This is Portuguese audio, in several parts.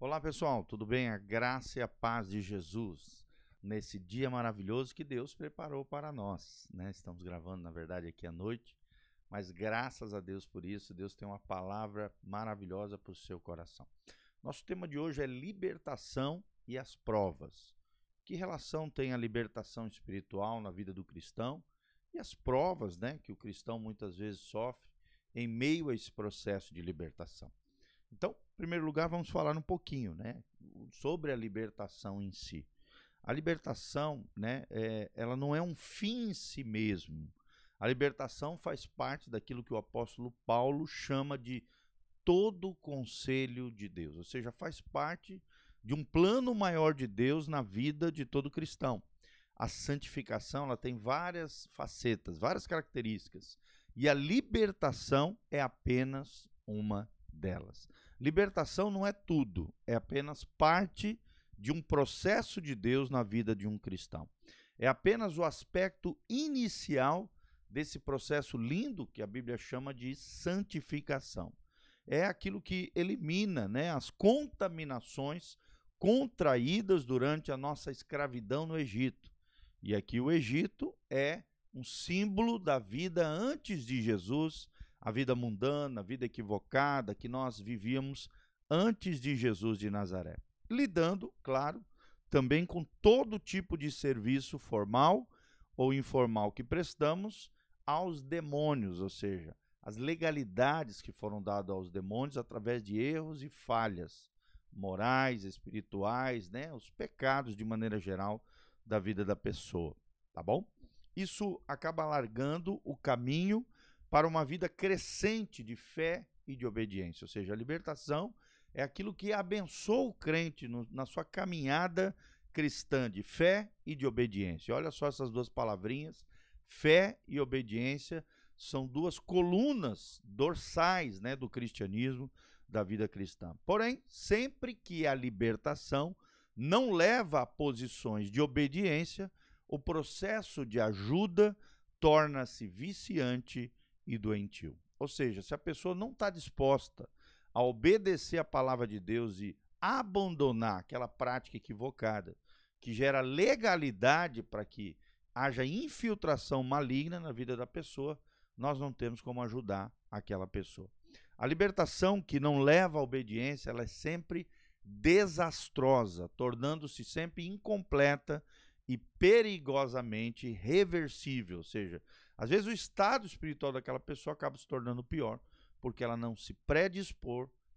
Olá pessoal, tudo bem? A graça e a paz de Jesus nesse dia maravilhoso que Deus preparou para nós, né? Estamos gravando, na verdade, aqui à noite, mas graças a Deus por isso, Deus tem uma palavra maravilhosa para o seu coração. Nosso tema de hoje é libertação e as provas. Que relação tem a libertação espiritual na vida do cristão e as provas, né, que o cristão muitas vezes sofre em meio a esse processo de libertação? Então, em primeiro lugar, vamos falar um pouquinho, né, sobre a libertação em si. A libertação, né, ela não é um fim em si mesmo. A libertação faz parte daquilo que o apóstolo Paulo chama de todo o conselho de Deus, ou seja, faz parte de um plano maior de Deus na vida de todo cristão. A santificação, ela tem várias facetas, várias características, e a libertação é apenas uma delas. Libertação não é tudo, é apenas parte de um processo de Deus na vida de um cristão. É apenas o aspecto inicial desse processo lindo que a Bíblia chama de santificação. É aquilo que elimina, né, as contaminações contraídas durante a nossa escravidão no Egito. E aqui o Egito é um símbolo da vida antes de Jesus, a vida mundana, a vida equivocada que nós vivíamos antes de Jesus de Nazaré. Lidando, claro, também com todo tipo de serviço formal ou informal que prestamos aos demônios, ou seja, as legalidades que foram dadas aos demônios através de erros e falhas morais, espirituais, né, os pecados de maneira geral da vida da pessoa, tá bom? Isso acaba alargando o caminho para uma vida crescente de fé e de obediência, ou seja, a libertação é aquilo que abençoa o crente na sua caminhada cristã de fé e de obediência. Olha só essas duas palavrinhas, fé e obediência, são duas colunas dorsais, né, do cristianismo, da vida cristã. Porém, sempre que a libertação não leva a posições de obediência, o processo de ajuda torna-se viciante e doentio. Ou seja, se a pessoa não está disposta a obedecer a palavra de Deus e abandonar aquela prática equivocada que gera legalidade para que haja infiltração maligna na vida da pessoa, nós não temos como ajudar aquela pessoa. A libertação que não leva à obediência, ela é sempre desastrosa, tornando-se sempre incompleta e perigosamente reversível, ou seja, às vezes o estado espiritual daquela pessoa acaba se tornando pior, porque ela não se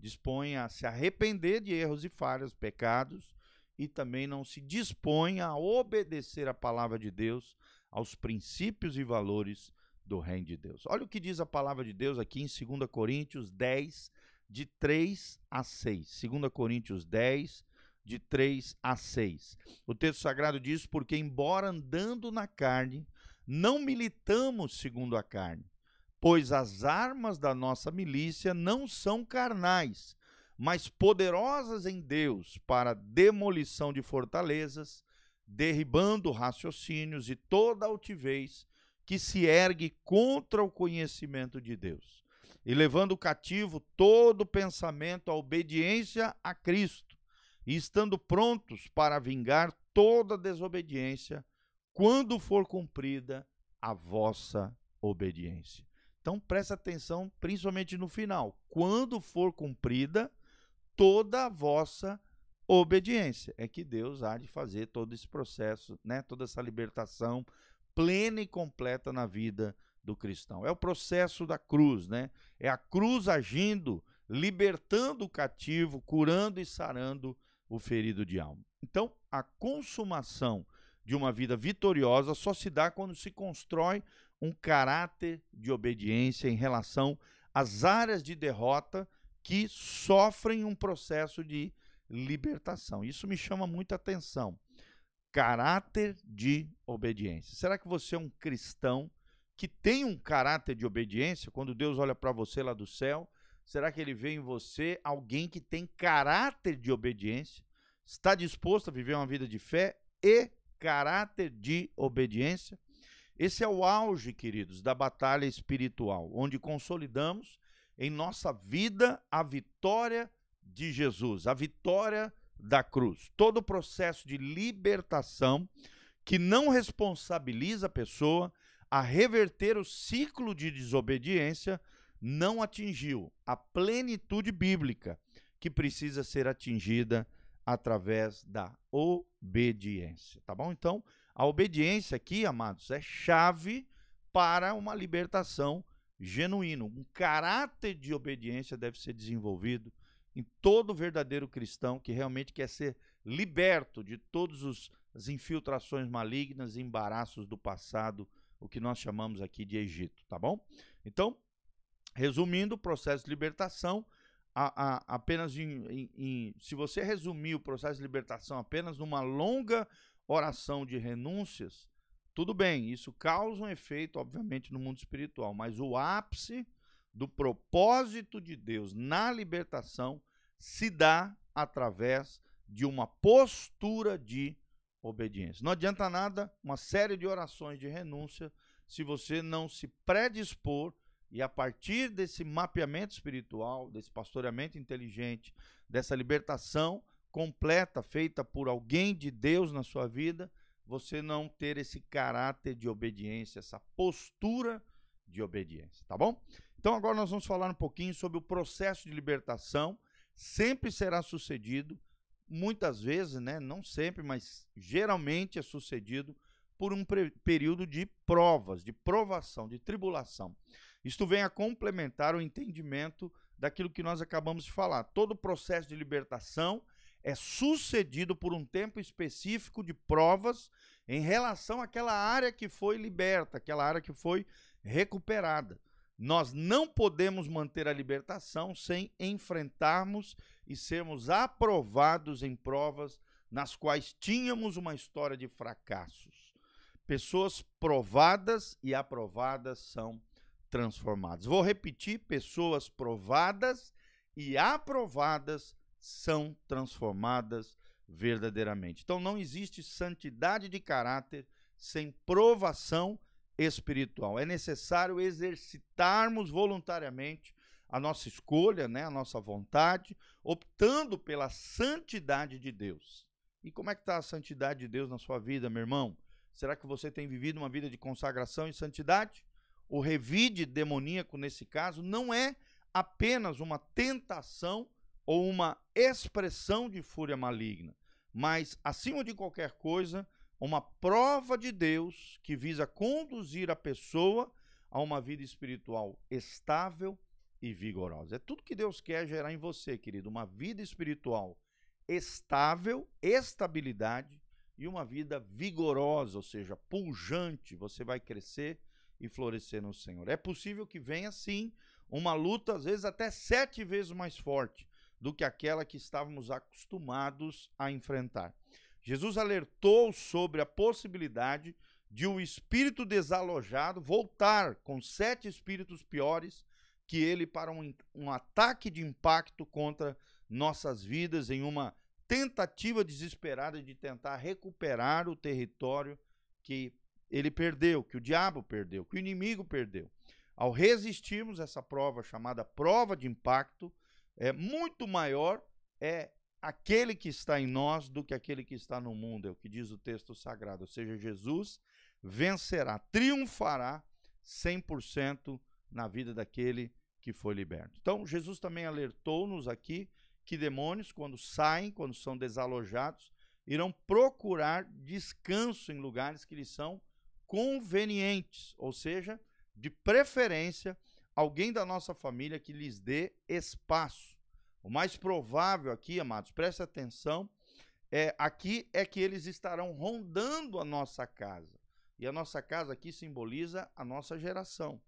dispõe a se arrepender de erros e falhas, pecados, e também não se dispõe a obedecer a palavra de Deus, aos princípios e valores do reino de Deus. Olha o que diz a palavra de Deus aqui em 2 Coríntios 10, de 3 a 6. 2 Coríntios 10, de 3 a 6. O texto sagrado diz: porque embora andando na carne, não militamos segundo a carne, pois as armas da nossa milícia não são carnais, mas poderosas em Deus para demolição de fortalezas, derribando raciocínios e toda altivez que se ergue contra o conhecimento de Deus, e levando cativo todo pensamento à obediência a Cristo, e estando prontos para vingar toda desobediência, quando for cumprida a vossa obediência. Então presta atenção, principalmente no final, quando for cumprida toda a vossa obediência, é que Deus há de fazer todo esse processo, né, toda essa libertação plena e completa na vida do cristão. É o processo da cruz, né? É a cruz agindo, libertando o cativo, curando e sarando o ferido de alma. Então, a consumação de uma vida vitoriosa só se dá quando se constrói um caráter de obediência em relação às áreas de derrota que sofrem um processo de libertação. Isso me chama muita atenção. Caráter de obediência. Será que você é um cristão que tem um caráter de obediência? Quando Deus olha para você lá do céu, será que ele vê em você alguém que tem caráter de obediência? Está disposto a viver uma vida de fé e caráter de obediência? Esse é o auge, queridos, da batalha espiritual, onde consolidamos em nossa vida a vitória de Jesus, a vitória da cruz. Todo o processo de libertação que não responsabiliza a pessoa a reverter o ciclo de desobediência não atingiu a plenitude bíblica que precisa ser atingida através da obediência, tá bom? Então, a obediência aqui, amados, é chave para uma libertação genuína. Um caráter de obediência deve ser desenvolvido em todo verdadeiro cristão que realmente quer ser liberto de todas as infiltrações malignas e embaraços do passado, o que nós chamamos aqui de Egito, tá bom? Então, resumindo, o processo de libertação, apenas se você resumir o processo de libertação apenas numa longa oração de renúncias, tudo bem, isso causa um efeito, obviamente, no mundo espiritual, mas o ápice do propósito de Deus na libertação se dá através de uma postura de obediência. Não adianta nada uma série de orações de renúncia se você não se predispor e a partir desse mapeamento espiritual, desse pastoreamento inteligente, dessa libertação completa feita por alguém de Deus na sua vida, você não ter esse caráter de obediência, essa postura de obediência, tá bom? Então agora nós vamos falar um pouquinho sobre o processo de libertação. Sempre será sucedido, muitas vezes, né, não sempre, mas geralmente é sucedido por um período de provas, de provação, de tribulação. Isto vem a complementar o entendimento daquilo que nós acabamos de falar. Todo o processo de libertação é sucedido por um tempo específico de provas em relação àquela área que foi liberta, aquela área que foi recuperada. Nós não podemos manter a libertação sem enfrentarmos e sermos aprovados em provas nas quais tínhamos uma história de fracassos. Pessoas provadas e aprovadas são transformadas. Vou repetir, pessoas provadas e aprovadas são transformadas verdadeiramente. Então não existe santidade de caráter sem provação espiritual. É necessário exercitarmos voluntariamente a nossa escolha, né, a nossa vontade, optando pela santidade de Deus. E como é que está a santidade de Deus na sua vida, meu irmão? Será que você tem vivido uma vida de consagração e santidade? O revide demoníaco, nesse caso, não é apenas uma tentação ou uma expressão de fúria maligna, mas, acima de qualquer coisa, uma prova de Deus que visa conduzir a pessoa a uma vida espiritual estável e vigorosa. É tudo que Deus quer gerar em você, querido, uma vida espiritual estável, estabilidade e uma vida vigorosa, ou seja, pujante. Você vai crescer e florescer no Senhor. É possível que venha, sim, uma luta, às vezes até 7 vezes mais forte do que aquela que estávamos acostumados a enfrentar. Jesus alertou sobre a possibilidade de o espírito desalojado voltar com 7 espíritos piores que ele para um ataque de impacto contra nossas vidas em uma tentativa desesperada de tentar recuperar o território que ele perdeu, que o diabo perdeu, que o inimigo perdeu. Ao resistirmos essa prova chamada prova de impacto, muito maior é aquele que está em nós do que aquele que está no mundo, é o que diz o texto sagrado. Ou seja, Jesus vencerá, triunfará 100% na vida daquele que foi liberto. Então, Jesus também alertou-nos aqui que demônios, quando saem, quando são desalojados, irão procurar descanso em lugares que lhes são convenientes, ou seja, de preferência, alguém da nossa família que lhes dê espaço. O mais provável aqui, amados, preste atenção, aqui é que eles estarão rondando a nossa casa. E a nossa casa aqui simboliza a nossa geração,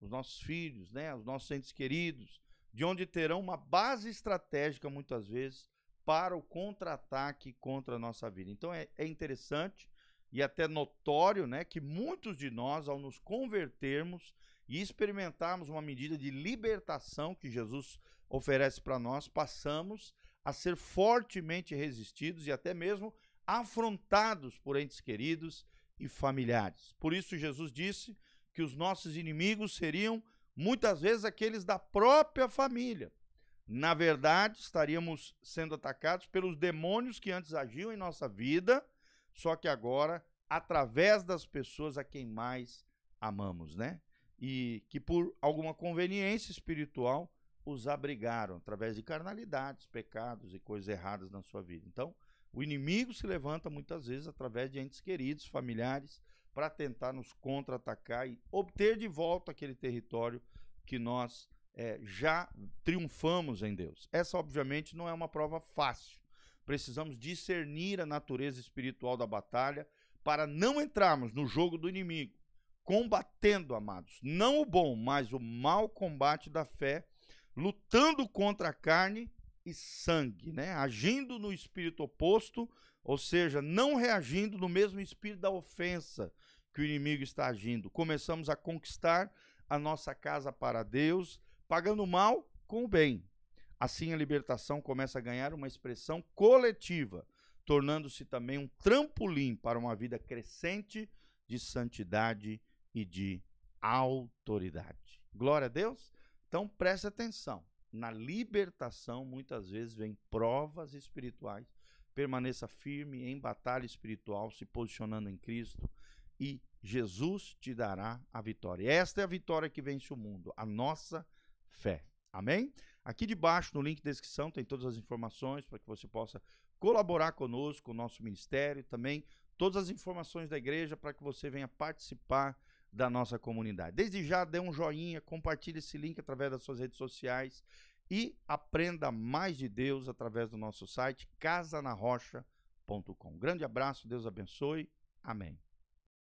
os nossos filhos, né, os nossos entes queridos, de onde terão uma base estratégica, muitas vezes, para o contra-ataque contra a nossa vida. Então é interessante e até notório, né, que muitos de nós, ao nos convertermos e experimentarmos uma medida de libertação que Jesus oferece para nós, passamos a ser fortemente resistidos e até mesmo afrontados por entes queridos e familiares. Por isso Jesus disse que os nossos inimigos seriam muitas vezes aqueles da própria família. Na verdade, estaríamos sendo atacados pelos demônios que antes agiam em nossa vida, só que agora, através das pessoas a quem mais amamos, né? E que por alguma conveniência espiritual os abrigaram através de carnalidades, pecados e coisas erradas na sua vida. Então, o inimigo se levanta muitas vezes através de entes queridos, familiares, para tentar nos contra-atacar e obter de volta aquele território que nós já triunfamos em Deus. Essa, obviamente, não é uma prova fácil. Precisamos discernir a natureza espiritual da batalha para não entrarmos no jogo do inimigo, combatendo, amados, não o bom, mas o mau combate da fé, lutando contra a carne e sangue, né? Agindo no espírito oposto, ou seja, não reagindo no mesmo espírito da ofensa que o inimigo está agindo. Começamos a conquistar a nossa casa para Deus, pagando o mal com o bem. Assim a libertação começa a ganhar uma expressão coletiva, tornando-se também um trampolim para uma vida crescente de santidade e de autoridade. Glória a Deus. Então preste atenção, na libertação muitas vezes vem provas espirituais, permaneça firme em batalha espiritual, se posicionando em Cristo e Jesus te dará a vitória. Esta é a vitória que vence o mundo, a nossa fé. Amém? Aqui debaixo no link da descrição tem todas as informações para que você possa colaborar conosco, com o nosso ministério, também todas as informações da igreja para que você venha participar da nossa comunidade. Desde já, dê um joinha, compartilhe esse link através das suas redes sociais e aprenda mais de Deus através do nosso site casanarrocha.com. Grande abraço, Deus abençoe. Amém.